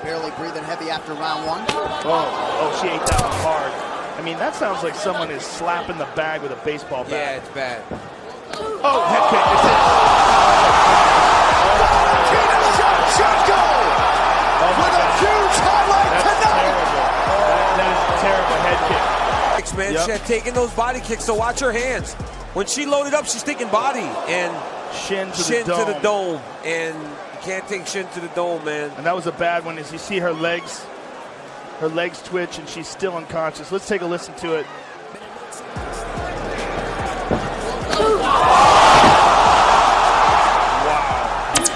barely breathing heavy after round one. Oh, she ate that one hard. I mean, that sounds like someone is slapping the bag with a baseball bat. Yeah, it's bad. Oh, head kick. It's it. Valentina Shevchenko with a huge highlight tonight. That is a terrible head kick. Man, she had taken those body kicks, so watch her hands. When she loaded up, she's taking body and Shin to the dome. And you can't take shin to the dome, man. And that was a bad one. As you see her legs twitch, and she's still unconscious. Let's take a listen to it.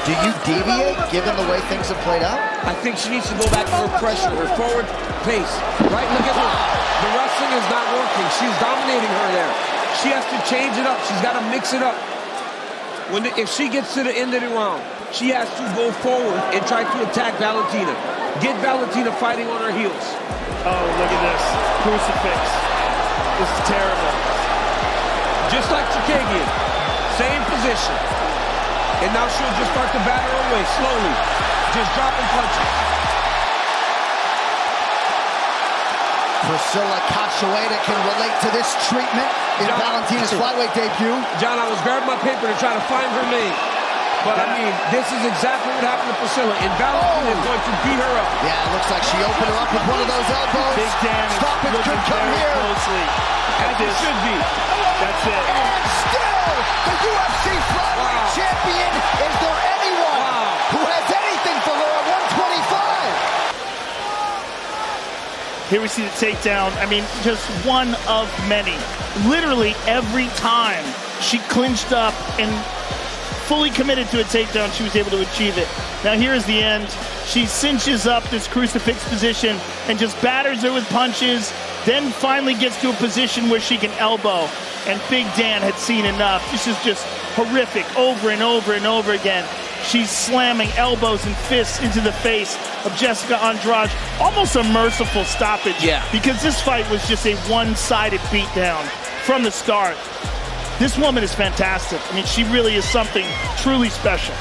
Do you deviate given the way things have played out? I think she needs to go back to her pressure, her forward pace. Right, look at her. The wrestling is not working. She's dominating her there. She has to change it up. She's got to mix it up. If she gets to the end of the round, she has to go forward and try to attack Valentina. Get Valentina fighting on her heels. Oh, look at this. Crucifix. This is terrible. Just like Chookagian. Same position. And now she'll just start to batter her away slowly. Just dropping punches. Priscilla Cachoeira can relate to this treatment in Valentina's flyweight debut. John, I was grabbing my paper to try to find her name. But I mean, this is exactly what happened to Priscilla. And Valentina is going to beat her up. Yeah, it looks like she opened her up with one of those elbows. Big Dan is Stoppage looking could come very here. closely. As it should be. That's it. And still, the UFC flyweight champion. Is there anyone who has anything for her at 125? Here we see the takedown. I mean, just one of many. Literally every time she clinched up and fully committed to a takedown, she was able to achieve it. Now here's the end. She cinches up this crucifix position and just batters her with punches, then finally gets to a position where she can elbow. And Big Dan had seen enough. This is just horrific over and over and over again. She's slamming elbows and fists into the face of Jessica Andrade. Almost a merciful stoppage. Yeah. Because this fight was just a one-sided beatdown from the start. This woman is fantastic. I mean, she really is something truly special.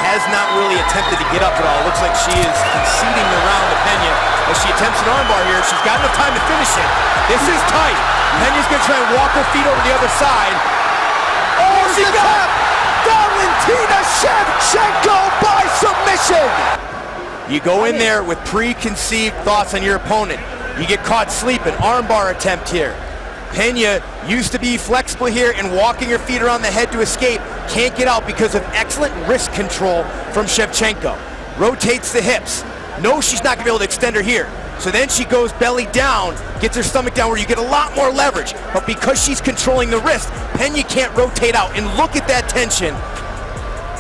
Has not really attempted to get up at all. Looks like she is conceding the round to Pena as she attempts an armbar here. She's got enough time to finish it. This is tight. Pena's going to try and walk her feet over the other side. Oh, she got Valentina Shevchenko by submission. You go in there with preconceived thoughts on your opponent. You get caught sleeping. Armbar attempt here. Pena used to be flexible here and walking her feet around the head to escape. Can't get out because of excellent wrist control from Shevchenko. Rotates the hips. Knows she's not going to be able to extend her here. So then she goes belly down, gets her stomach down where you get a lot more leverage. But because she's controlling the wrist, Pena can't rotate out. And look at that tension.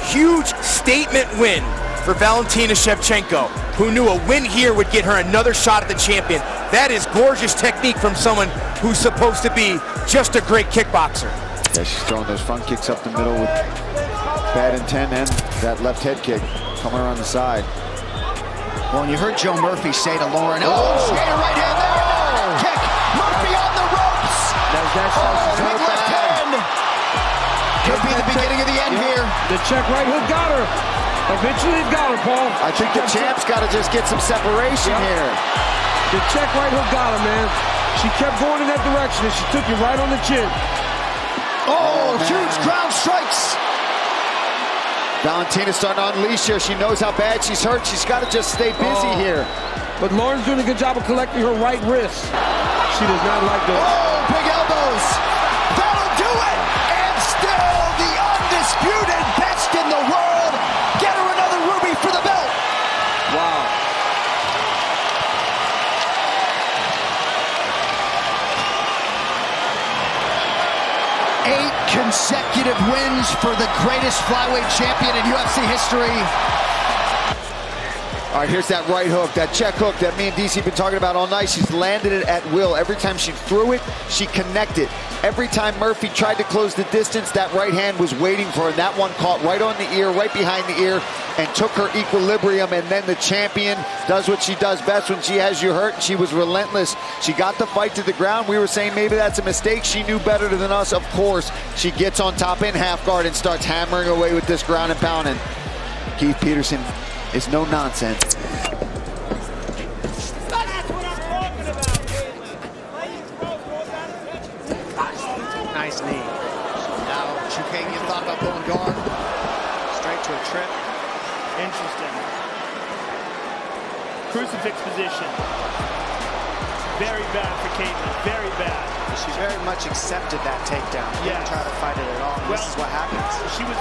Huge statement win for Valentina Shevchenko, who knew a win here would get her another shot at the champion. That is gorgeous technique from someone who's supposed to be just a great kickboxer. Yeah, she's throwing those front kicks up the middle with bad intent and that left head kick coming around the side. Well, and you heard Joe Murphy say to Lauren, straight right hand there, kick, Murphy on the ropes. Big left hand. Could be the beginning of the end here. The check right hook got her. Eventually it got her, Paul. I think the champ's got to just get some separation here. The check right hook got her, man. She kept going in that direction and she took it right on the chin. Oh, huge ground strikes. Valentina's starting to unleash here. She knows how bad she's hurt. She's got to just stay busy here. But Lauren's doing a good job of collecting her right wrist. She does not like those. Oh, big elbows. That'll do it. And still the undisputed best in the world. Get her another ruby for the belt. Wow. Eight consecutive wins for the greatest flyweight champion in UFC history. All right, here's that right hook, that check hook that me and DC have been talking about all night. She's landed it at will. Every time she threw it, she connected. Every time Murphy tried to close the distance, that right hand was waiting for her. And that one caught right on the ear, right behind the ear, and took her equilibrium. And then the champion does what she does best when she has you hurt. She was relentless. She got the fight to the ground. We were saying maybe that's a mistake. She knew better than us, of course. She gets on top in half guard and starts hammering away with this ground and pounding. Keith Peterson is no nonsense. Chookagian thought about pulling guard. Straight to a trip. Interesting. Crucifix position. Very bad for Caitlin. Very bad. She very much accepted that takedown. Didn't try to fight it at all. Well, this is what happens. She was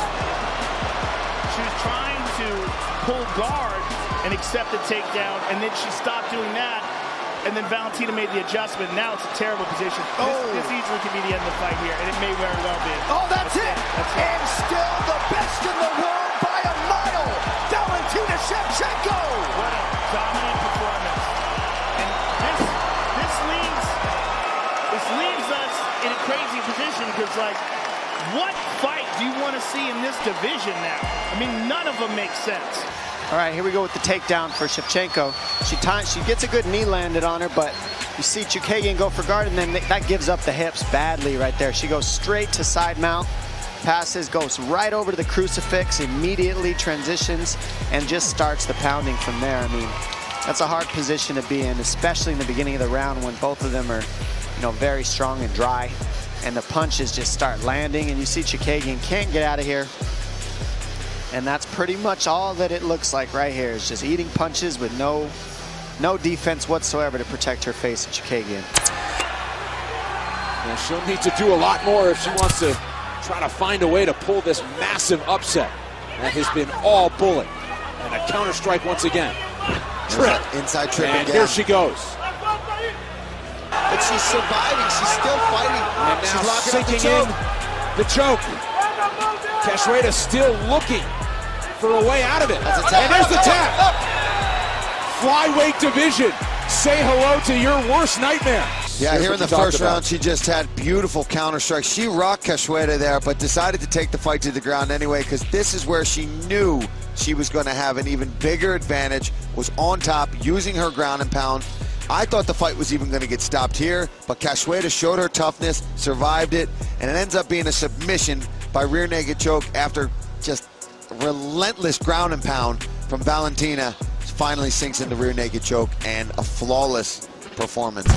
trying to pull guard and accept the takedown, and then she stopped doing that. And then Valentina made the adjustment. Now it's a terrible position. This easily could be the end of the fight here, and it may very well be. Oh, that's it. And still the best in the world by a mile. Valentina Shevchenko. What a dominant performance. And this leaves us in a crazy position because, like, what fight do you want to see in this division now? I mean, none of them make sense. All right, here we go with the takedown for Shevchenko. She gets a good knee landed on her, but you see Chookagian go for guard, and then that gives up the hips badly right there. She goes straight to side mount, passes, goes right over to the crucifix, immediately transitions, and just starts the pounding from there. I mean, that's a hard position to be in, especially in the beginning of the round when both of them are, you know, very strong and dry, and the punches just start landing, and you see Chookagian can't get out of here. And that's pretty much all that it looks like right here. Is just eating punches with no defense whatsoever to protect her face at Chookagian. Now she'll need to do a lot more if she wants to try to find a way to pull this massive upset. That has been all bullet. And a counter strike once again. Trip. Inside trip and again. Here she goes. But she's surviving. She's still fighting. And now she's locking sinking up the choke. Cachoeira still looking for a way out of it. That's a tap. And there's the tap. Flyweight division. Say hello to your worst nightmare. Yeah, here in the first round, she just had beautiful counter strikes. She rocked Cachoeira there, but decided to take the fight to the ground anyway, because this is where she knew she was going to have an even bigger advantage, was on top, using her ground and pound. I thought the fight was even going to get stopped here, but Cachoeira showed her toughness, survived it, and it ends up being a submission by rear naked choke after just relentless ground and pound from Valentina. Finally sinks into rear naked choke and a flawless performance.